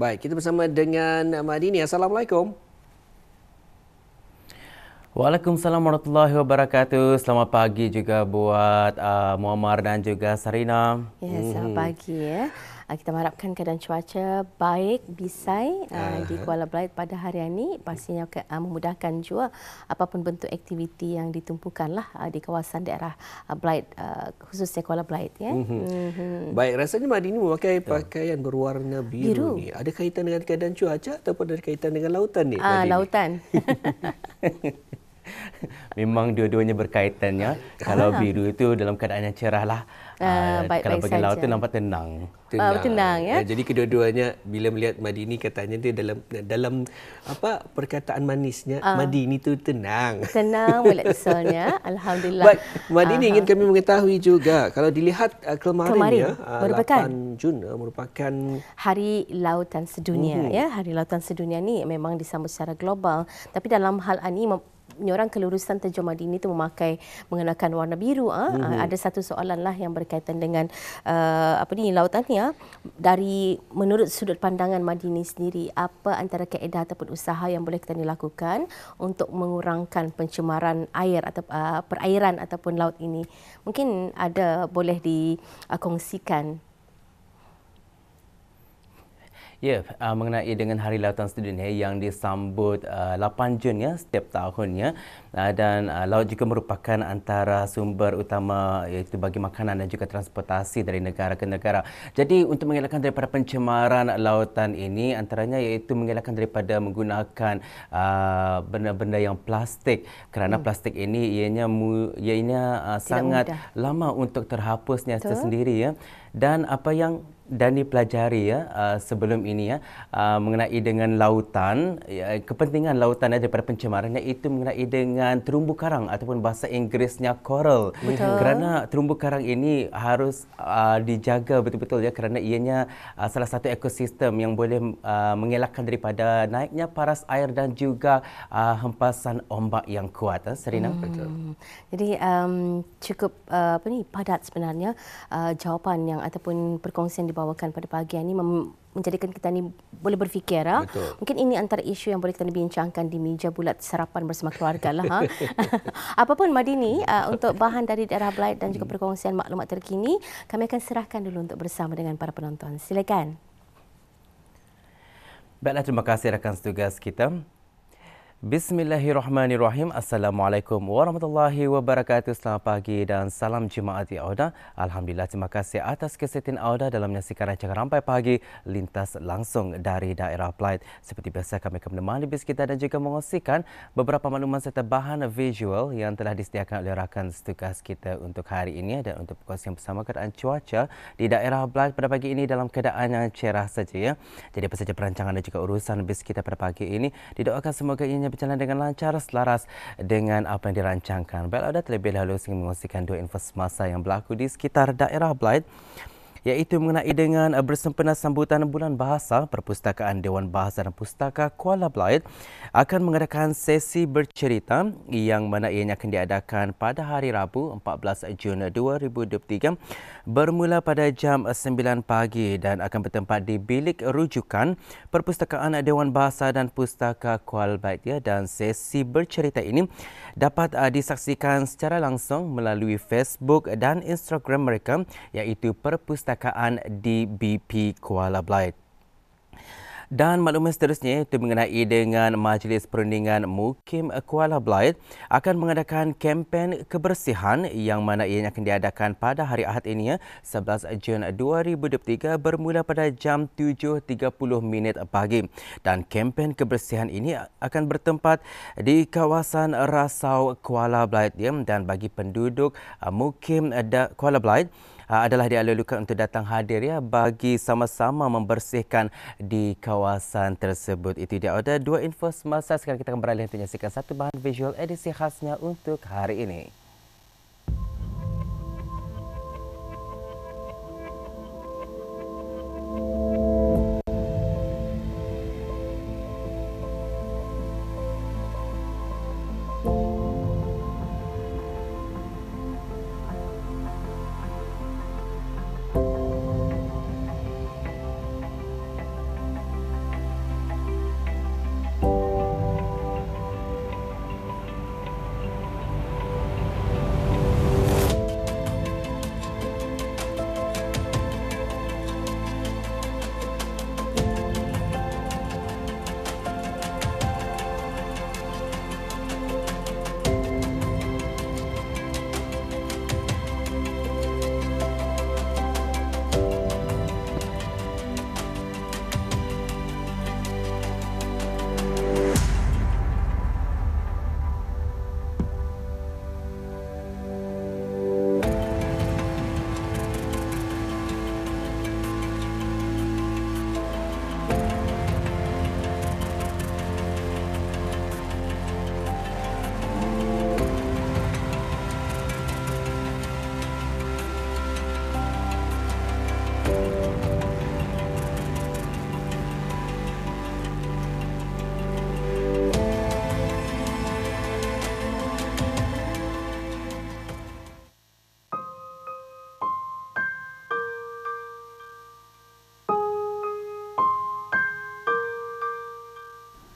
Baik, kita bersama dengan Mak Dini. Assalamualaikum. Waalaikumsalam warahmatullahi wabarakatuh. Selamat pagi juga buat Muammar dan juga Sarina. Ya, selamat pagi ya. Kita mengharapkan keadaan cuaca baik, bisai di Kuala Belait pada hari ini. Pastinya memudahkan juga apapun bentuk aktiviti yang ditumpukanlah di kawasan daerah Belait, khususnya Kuala Belait ya. Baik, rasanya Mak Dini memakai pakaian berwarna biru ni. Ada kaitan dengan keadaan cuaca ataupun ada kaitan dengan lautan ni? Lautan. Memang dua-duanya berkaitannya. Kalau biru itu dalam keadaan yang cerah lah. Kalau bagi laut itu nampak tenang. Tenang ya. Jadi kedua-duanya bila melihat Madini katanya dia dalam apa perkataan manisnya Madini itu tenang. Tenang soalnya. Alhamdulillah. Baik, Madini ingin kami mengetahui juga kalau dilihat kemarin ya 8 Jun merupakan Hari Lautan Sedunia ya. Hari Lautan Sedunia ni memang disambut secara global, tapi dalam hal ini penyorang kelurusan terjemah Madini itu mengenakan warna biru. Ada satu soalan lah yang berkaitan dengan lautan ni ya. Dari menurut sudut pandangan Madini sendiri, apa antara kaedah ataupun usaha yang boleh kita lakukan untuk mengurangkan pencemaran air atau perairan ataupun laut ini? Mungkin ada boleh dikongsikan. Ya, mengenai dengan Hari Lautan Sedunia yang disambut 8 Jun ya setiap tahunnya, dan laut juga merupakan antara sumber utama iaitu bagi makanan dan juga transportasi dari negara ke negara. Jadi untuk mengelakkan daripada pencemaran lautan ini antaranya iaitu mengelakkan daripada menggunakan benda-benda yang plastik, kerana plastik ini ianya sangat lama untuk terhapusnya sendiri ya. Dan apa yang Dani pelajari ya sebelum ini ya mengenai dengan lautan, kepentingan lautan daripada pencemarannya itu mengenai dengan terumbu karang ataupun bahasa Inggerisnya coral. Kerana terumbu karang ini harus dijaga betul-betul ya, kerana ianya salah satu ekosistem yang boleh mengelakkan daripada naiknya paras air dan juga hempasan ombak yang kuat. Serina, betul. Jadi cukup padat sebenarnya jawapan yang ataupun perkongsian dibawakan pada pagi ini menjadikan kita ni boleh berfikir. Mungkin ini antara isu yang boleh kita bincangkan di meja bulat sarapan bersama keluarga lah. Apapun Madini, untuk bahan dari daerah Belait dan juga perkongsian maklumat terkini, kami akan serahkan dulu untuk bersama dengan para penonton. Silakan. Baiklah, terima kasih rakan setugas kita. Bismillahirrahmanirrahim. Assalamualaikum warahmatullahi wabarakatuh. Selamat pagi dan salam Jumaat di Auda. Alhamdulillah, terima kasih atas kesetiaan Auda dalam menyaksikan rancangan Rampai Pagi lintas langsung dari daerah Belait. Seperti biasa kami akan menemani bis kita dan juga mengongsikan beberapa maklumat serta bahan visual yang telah disediakan oleh rakan setugas kita untuk hari ini dan untuk perkongsian bersama keadaan cuaca di daerah Belait pada pagi ini dalam keadaan yang cerah saja ya. Jadi apa saja perancangan dan juga urusan bis kita pada pagi ini, didoakan semoga ianya berjalan dengan lancar selaras dengan apa yang dirancangkan. Baiklah, ada terlebih dahulu saya mengongsikan dua info semasa yang berlaku di sekitar daerah Belait, iaitu mengenai dengan bersempena sambutan Bulan Bahasa. Perpustakaan Dewan Bahasa dan Pustaka Kuala Belait akan mengadakan sesi bercerita yang mana ianya akan diadakan pada hari Rabu 14 Jun 2023 bermula pada jam 9 pagi dan akan bertempat di bilik rujukan Perpustakaan Dewan Bahasa dan Pustaka Kuala Belait ya. Dan sesi bercerita ini dapat disaksikan secara langsung melalui Facebook dan Instagram mereka, iaitu Perpustakaan di BP Kuala Belait. Dan maklumat seterusnya itu mengenai dengan Majlis Perundingan Mukim Kuala Belait akan mengadakan kempen kebersihan yang mana ianya akan diadakan pada hari Ahad ini 11 Jun 2023 bermula pada jam 7.30 pagi. Dan kempen kebersihan ini akan bertempat di kawasan Rasau Kuala Belait dan bagi penduduk Mukim Kuala Belait adalah dialulukan untuk datang hadir ya bagi sama-sama membersihkan di kawasan tersebut. Itu dia ada dua info semasa. Sekarang kita akan beralih untuk menyaksikan satu bahan visual edisi khasnya untuk hari ini.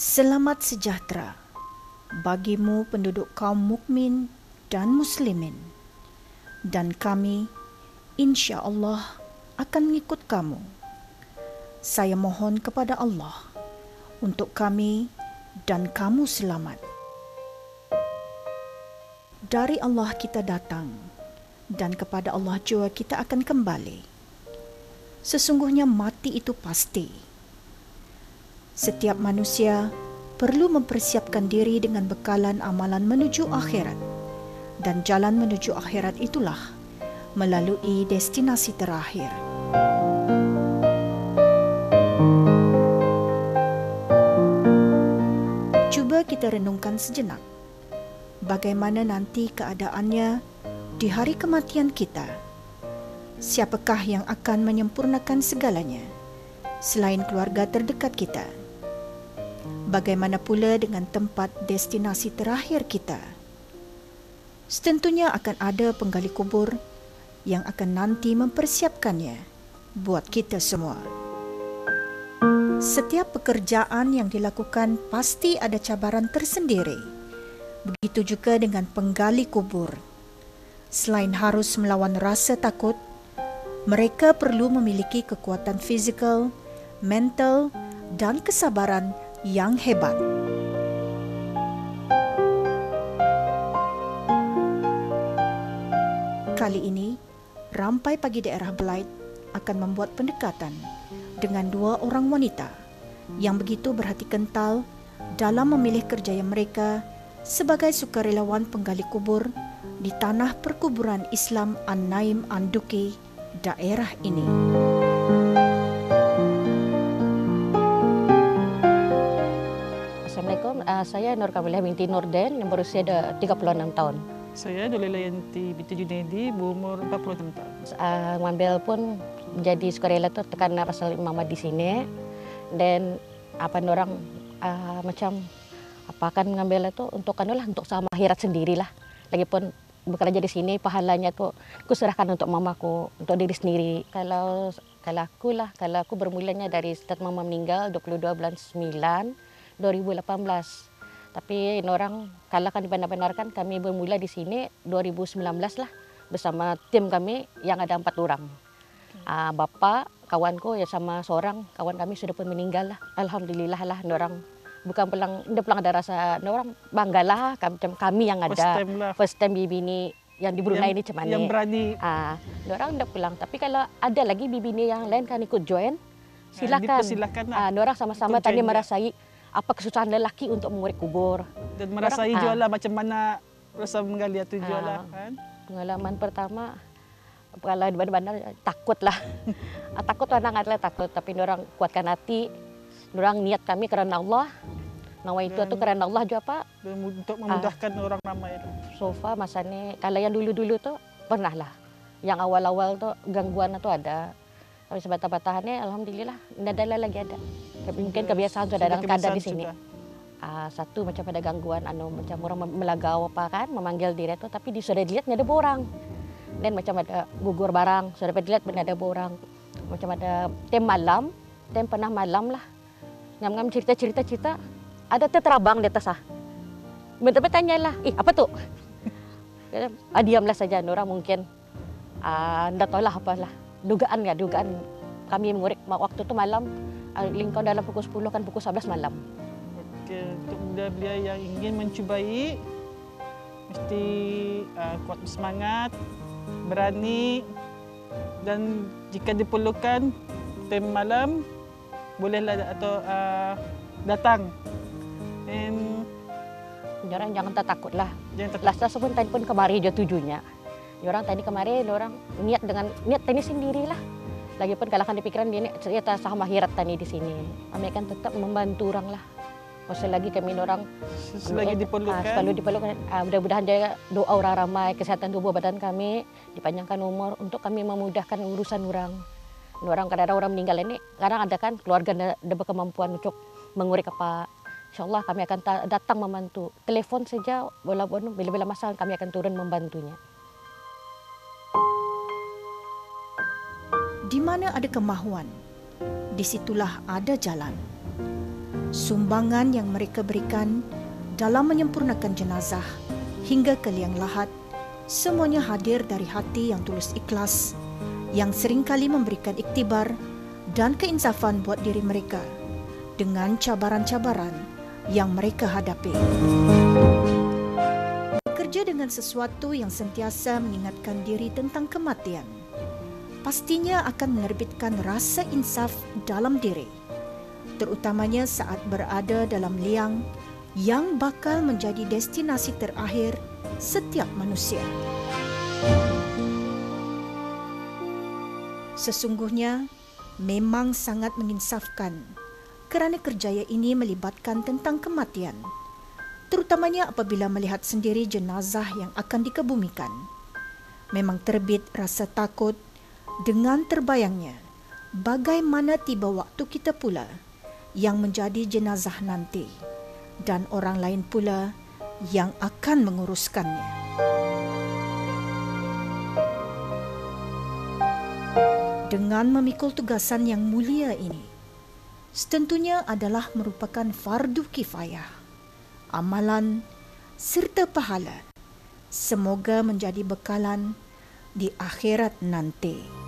Selamat sejahtera bagimu penduduk kaum mukmin dan muslimin. Dan kami, insya Allah, akan mengikut kamu. Saya mohon kepada Allah untuk kami dan kamu selamat. Dari Allah kita datang dan kepada Allah jua kita akan kembali. Sesungguhnya mati itu pasti. Setiap manusia perlu mempersiapkan diri dengan bekalan amalan menuju akhirat. Dan jalan menuju akhirat itulah melalui destinasi terakhir. Cuba kita renungkan sejenak. Bagaimana nanti keadaannya di hari kematian kita? Siapakah yang akan menyempurnakan segalanya selain keluarga terdekat kita? Bagaimana pula dengan tempat destinasi terakhir kita? Tentunya akan ada penggali kubur yang akan nanti mempersiapkannya buat kita semua. Setiap pekerjaan yang dilakukan pasti ada cabaran tersendiri. Begitu juga dengan penggali kubur. Selain harus melawan rasa takut, mereka perlu memiliki kekuatan fizikal, mental, dan kesabaran yang hebat. Kali ini, Rampai Pagi Daerah Belait akan membuat pendekatan dengan 2 orang wanita yang begitu berhati kental dalam memilih kerjaya mereka sebagai sukarelawan penggali kubur di tanah perkuburan Islam An-Naim Anduki, daerah ini. Assalamualaikum, saya Nur Kamilah binti Nurden yang berusia 36 tahun. Saya Dulila Yanti binti Junaidi berumur 46 tahun. Ngambil pun menjadi sukarela tu karena pasal Imam Ahmad di sini. Dan apa orang macam apa akan mengambil itu untuk kanulah untuk sama akhirat sendirilah. Lagipun bekerja di sini pahalanya tu aku serahkan untuk mamaku, untuk diri sendiri. Kalau aku bermulanya dari setelah mama meninggal 22 bulan 9 2018. Tapi orang kalau kan dibenar-benarkan kami bermula di sini 2019 lah bersama tim kami yang ada 4 orang. Bapa, kawanku ya sama seorang kawan kami sudah pun meninggal lah. Alhamdulillah lah orang bukan pulang ada rasa orang banggalah kami yang ada first time bibi ini yang di Brunei ini cuman yang berani. Orang udah pulang tapi kalau ada lagi bibi ini yang lain kan ikut join silakan. Orang sama-sama tadi merasai apa kesusahan lelaki untuk menguruk kubur dan merasai jualah macam mana rasa menggali itu jualah kan. Pengalaman pertama kalau benar-benar takut lah. Takut orang adalah takut tapi orang kuatkan hati. Orang niat kami kerana Allah. Nawa itu tu kerana Allah juga Pak. Untuk memudahkan orang ramai. So far masa ni kalau yang dulu-dulu tu pernah lah. Yang awal-awal tu gangguan tu ada. Tapi sebatah-batahannya alhamdulillah tidak ada lagi ada. Mungkin kebiasaan sudah dalam keadaan di sini. Satu macam ada gangguan macam orang melagau apa kan memanggil diri tu tapi sudah dilihat ada orang. Dan macam ada gugur barang, sudah dilihat ada orang. Macam ada tem pernah malam lah. Ngam-ngam cerita ada terabang di atas Betul tanyalah, apa tu? Diamlah saja orang mungkin tidak tahu lah apalah. Dugaan kami mengurek waktu tu malam lingkau dalam pukul 10 kan pukul 11 malam. Okey, untuk belia yang ingin mencubai mesti kuat semangat, berani dan jika diperlukan tim malam bolehlah atau datang. Orang jangan takutlah. Lasta pun tadi pun kemari je tujuannya. Orang tadi kemari orang niat tadi sendirilah. Lagipun kalau kan dipikiran dia cerita sama akhirat tadi di sini. Kami akan tetap membantu orang lah. Selagi kami orang selagi diperlukan. Selalu diperlukan. Mudah-mudahan jaga doa orang ramai, kesehatan tubuh badan kami, dipanjangkan umur untuk kami memudahkan urusan orang. Orang kadang-kadang orang meninggal ini, kadang ada kan keluarga ada berkemampuan untuk mengurek apa. InsyaAllah kami akan datang membantu. Telepon saja, walaupun bila-bila masalah kami akan turun membantunya. Di mana ada kemahuan, disitulah ada jalan. Sumbangan yang mereka berikan dalam menyempurnakan jenazah hingga ke liang lahat, semuanya hadir dari hati yang tulus ikhlas, yang seringkali memberikan iktibar dan keinsafan buat diri mereka dengan cabaran-cabaran yang mereka hadapi. Bekerja dengan sesuatu yang sentiasa mengingatkan diri tentang kematian, pastinya akan menerbitkan rasa insaf dalam diri, terutamanya saat berada dalam liang yang bakal menjadi destinasi terakhir setiap manusia. Sesungguhnya memang sangat menginsafkan kerana kerjaya ini melibatkan tentang kematian, terutamanya apabila melihat sendiri jenazah yang akan dikebumikan. Memang terbit rasa takut dengan terbayangnya bagaimana tiba waktu kita pula yang menjadi jenazah nanti dan orang lain pula yang akan menguruskannya. Dengan memikul tugasan yang mulia ini, setentunya adalah merupakan fardu kifayah, amalan serta pahala. Semoga menjadi bekalan di akhirat nanti.